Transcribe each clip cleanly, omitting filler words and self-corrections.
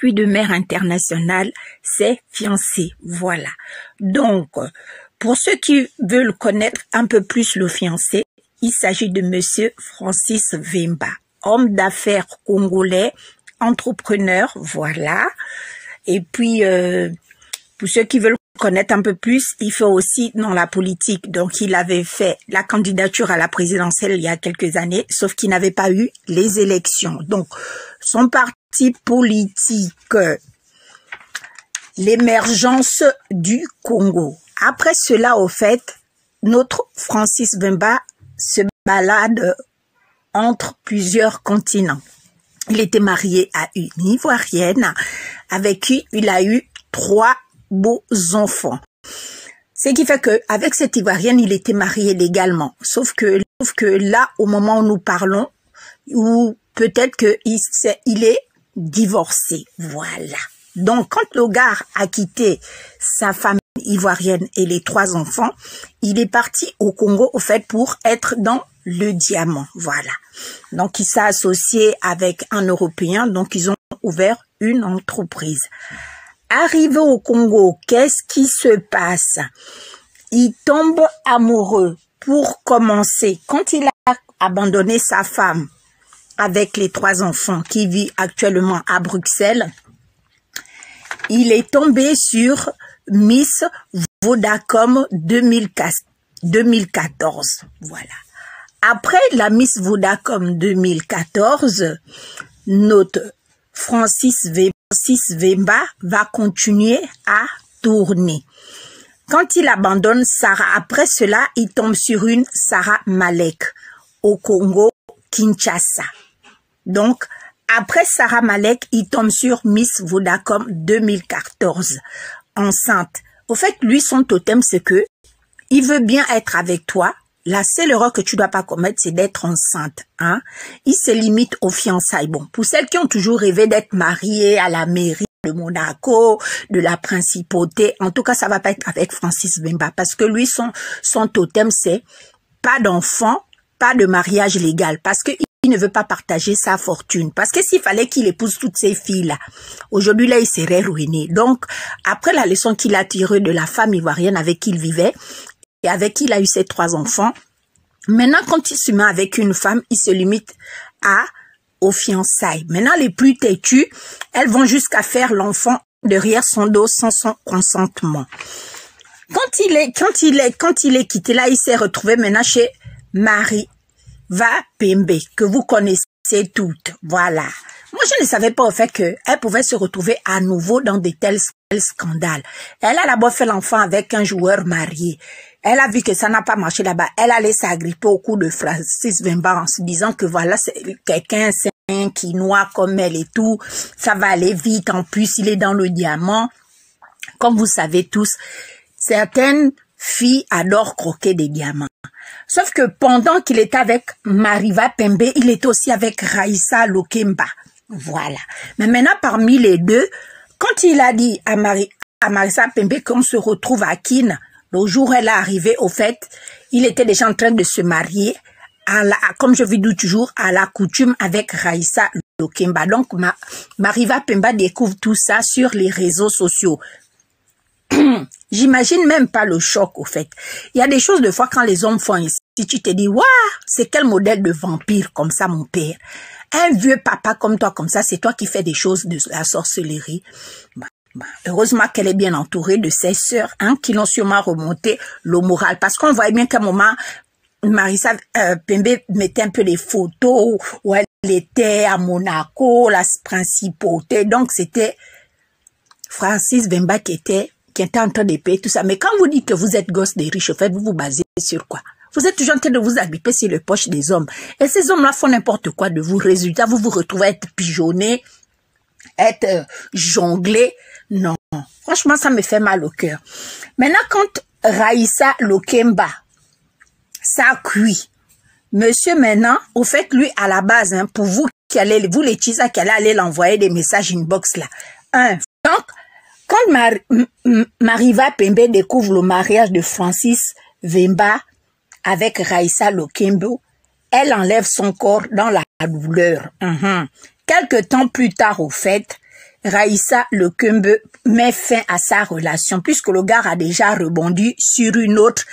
circuit de mer international, c'est fiancé. Voilà. Donc, pour ceux qui veulent connaître un peu plus le fiancé, il s'agit de Monsieur Francis Vemba, homme d'affaires congolais, entrepreneur, voilà. Et puis, pour ceux qui veulent connaître un peu plus, il fait aussi dans la politique. Donc, il avait fait la candidature à la présidentielle il y a quelques années, sauf qu'il n'avait pas eu les élections. Donc, son parti politique, l'émergence du Congo. Après cela, au fait, notre Francis Vemba se balade entre plusieurs continents. Il était marié à une Ivoirienne avec qui il a eu 3 beaux enfants. Ce qui fait que avec cette Ivoirienne, il était marié légalement. Sauf que là, au moment où nous parlons, ou peut-être qu'il est divorcé. Voilà. Donc, quand le gars a quitté sa femme ivoirienne et les 3 enfants, il est parti au Congo, au fait, pour être dans le diamant. Voilà. Donc, il s'est associé avec un Européen. Donc, ils ont ouvert une entreprise. Arrivé au Congo, qu'est-ce qui se passe? Il tombe amoureux. Pour commencer, quand il a abandonné sa femme avec les 3 enfants qui vit actuellement à Bruxelles, il est tombé sur Miss Vodacom 2014. Voilà. Après la Miss Vodacom 2014, notre Francis Vemba va continuer à tourner. Quand il abandonne Sarah, après cela, il tombe sur une Sarah Malek au Congo, Kinshasa. Donc, après Sarah Malek, il tombe sur Miss Vodacom 2014, enceinte. Au fait, lui, son totem, c'est que il veut bien être avec toi. La seule erreur que tu dois pas commettre, c'est d'être enceinte. Hein? Il se limite aux fiançailles. Bon, pour celles qui ont toujours rêvé d'être mariées à la mairie de Monaco, de la principauté, en tout cas, ça va pas être avec Francis Vemba parce que lui, son totem, c'est pas d'enfant, pas de mariage légal parce que il ne veut pas partager sa fortune. Parce que s'il fallait qu'il épouse toutes ces filles-là, aujourd'hui, là, il serait ruiné. Donc, après la leçon qu'il a tirée de la femme ivoirienne avec qui il vivait, et avec qui il a eu ses 3 enfants, maintenant, quand il se met avec une femme, il se limite aux fiançailles. Maintenant, les plus têtues, elles vont jusqu'à faire l'enfant derrière son dos sans son consentement. Quand il est quitté, là, il s'est retrouvé maintenant chez Mariva Pembe, que vous connaissez toutes. Voilà. Moi, je ne savais pas au fait qu'elle pouvait se retrouver à nouveau dans de tels scandales. Elle a d'abord fait l'enfant avec un joueur marié. Elle a vu que ça n'a pas marché là-bas. Elle allait s'agripper au cou de Francis Vemba en se disant que voilà, c'est quelqu'un qui noie comme elle et tout. Ça va aller vite. En plus, il est dans le diamant. Comme vous savez tous, certaines filles adorent croquer des diamants. Sauf que pendant qu'il était avec Mariva Pembe, il était aussi avec Raissa Lokemba. Voilà. Mais maintenant, parmi les deux, quand il a dit à Marissa Pembe qu'on se retrouve à Kin, le jour où elle est arrivée, au fait, il était déjà en train de se marier, comme je vous dis toujours, à la coutume avec Raissa Lokemba. Donc, Mariva Pemba découvre tout ça sur les réseaux sociaux. J'imagine même pas le choc, au fait. Il y a des choses, de fois, quand les hommes font ici, tu te dis, waouh, c'est quel modèle de vampire comme ça, mon père. Un vieux papa comme toi, comme ça, c'est toi qui fais des choses de la sorcellerie. Heureusement qu'elle est bien entourée de ses sœurs, hein, qui l'ont sûrement remonté le moral. Parce qu'on voyait bien qu'à un moment, Marissa Pembe mettait un peu des photos où elle était à Monaco, la principauté. Donc, c'était Francis Vemba qui était en train de payer tout ça. Mais quand vous dites que vous êtes gosse des riches, au fait, vous vous basez sur quoi? Vous êtes toujours en train de vous agripper sur les poches des hommes. Et ces hommes-là font n'importe quoi de vous. Résultat, vous vous retrouvez à être pigeonné, être jonglé. Non. Franchement, ça me fait mal au cœur. Maintenant, quand Raissa Lokemba, ça a cuit. Monsieur, maintenant, au fait, lui, à la base, hein, pour vous qui allez, vous les cheesas qui allez aller l'envoyer des messages inbox là. Donc, quand Mariva Pembe découvre le mariage de Francis Vemba avec Raissa Lokemba, elle enlève son corps dans la douleur. Quelque temps plus tard, au fait, Raïssa Lekembe met fin à sa relation puisque le gars a déjà rebondi sur une autre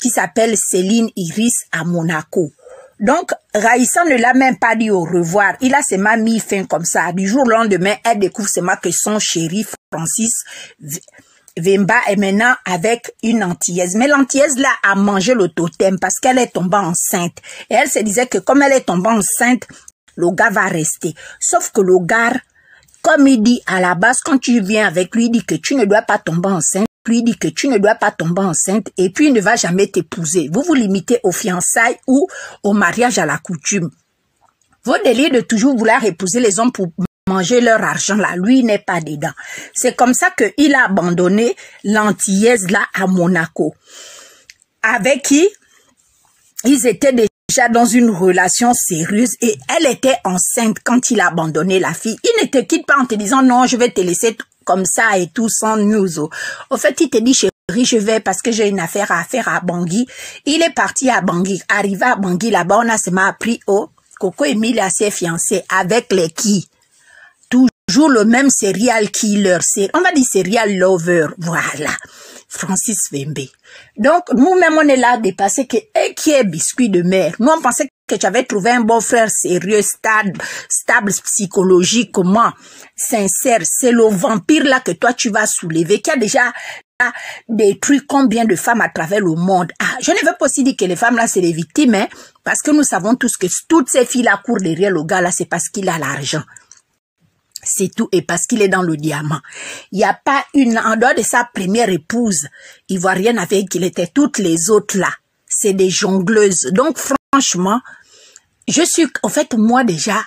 qui s'appelle Céline Iris à Monaco. Donc, Raïssa ne l'a même pas dit au revoir. Il a seulement mis fin comme ça. Du jour au lendemain, elle découvre seulement que son chéri Francis Vemba est maintenant avec une antillaise. Mais l'antillaise là a mangé le totem parce qu'elle est tombée enceinte. Et elle se disait que comme elle est tombée enceinte, le gars va rester. Sauf que le gars, comme il dit à la base, quand tu viens avec lui, il dit que tu ne dois pas tomber enceinte. Lui dit que tu ne dois pas tomber enceinte et puis il ne va jamais t'épouser. Vous vous limitez aux fiançailles ou au mariage à la coutume. Vos délires de toujours vouloir épouser les hommes pour manger leur argent là, lui n'est pas dedans. C'est comme ça qu'il a abandonné l'antillaise là à Monaco. Avec qui ils étaient déjà dans une relation sérieuse et elle était enceinte quand il a abandonné la fille. Il ne te quitte pas en te disant non, je vais te laisser comme ça et tout sans news. Au fait, il te dit chérie, je vais parce que j'ai une affaire à faire à Bangui. Il est parti à Bangui. Arrivé à Bangui, là-bas, on a seulement appris Coco Emilia s'est fiancé avec les qui? Toujours le même serial killer. On va dire serial lover. Voilà. Francis Vembe. Donc, nous-mêmes, on est là dépassé que, qui est biscuit de mer. Nous, on pensait que tu avais trouvé un bon frère sérieux, stable psychologiquement, sincère. C'est le vampire là que toi, tu vas soulever, qui a déjà détruit combien de femmes à travers le monde. Ah, je ne veux pas aussi dire que les femmes là, c'est des victimes, hein, parce que nous savons tous que toutes ces filles là courent derrière le gars là, c'est parce qu'il a l'argent. C'est tout, et parce qu'il est dans le diamant. Il n'y a pas une, en dehors de sa première épouse, ivoirienne avec qui il était, toutes les autres là, c'est des jongleuses. Donc franchement, en fait, moi déjà,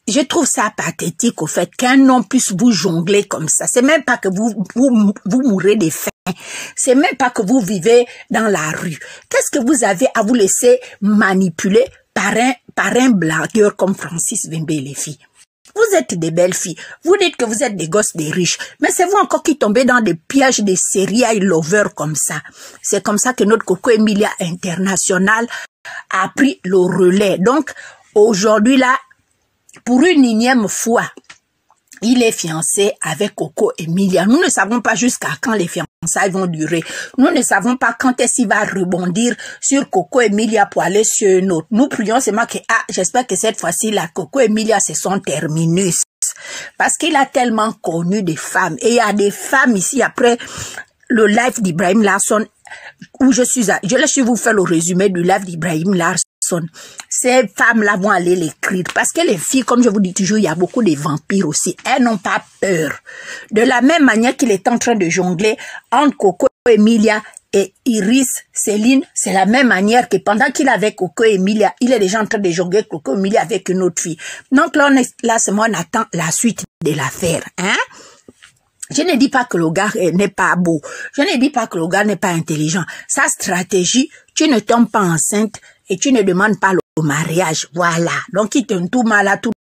je trouve ça pathétique, au fait, qu'un homme puisse vous jongler comme ça. C'est même pas que vous mourrez de faim. C'est même pas que vous vivez dans la rue. Qu'est-ce que vous avez à vous laisser manipuler par un blagueur comme Francis Vembe, les filles? Vous êtes des belles filles. Vous dites que vous êtes des gosses des riches. Mais c'est vous encore qui tombez dans des pièges des serial lovers comme ça. C'est comme ça que notre Coco Emilia International a pris le relais. Donc, aujourd'hui là, pour une énième fois, il est fiancé avec Coco Emilia. Nous ne savons pas jusqu'à quand les fiançailles vont durer. Nous ne savons pas quand est-ce qu'il va rebondir sur Coco Emilia pour aller sur une autre. Nous prions seulement que, j'espère que cette fois-ci, la Coco Emilia, c'est son terminus. Parce qu'il a tellement connu des femmes. Et il y a des femmes ici, après le live d'Ibrahim Larson, où je laisse vous faire le résumé du live d'Ibrahim Larson. Ces femmes-là vont aller l'écrire. Parce que les filles, comme je vous dis toujours, il y a beaucoup de vampires aussi. Elles n'ont pas peur. De la même manière qu'il est en train de jongler entre Coco Emilia et Iris Céline, c'est la même manière que pendant qu'il est avec Coco Emilia, il est déjà en train de jongler Coco Emilia avec une autre fille. Donc là, on attend la suite de l'affaire. Hein? Je ne dis pas que le gars n'est pas beau. Je ne dis pas que le gars n'est pas intelligent. Sa stratégie, tu ne tombes pas enceinte et tu ne demandes pas le mariage. Voilà. Donc, il te tout mal à tout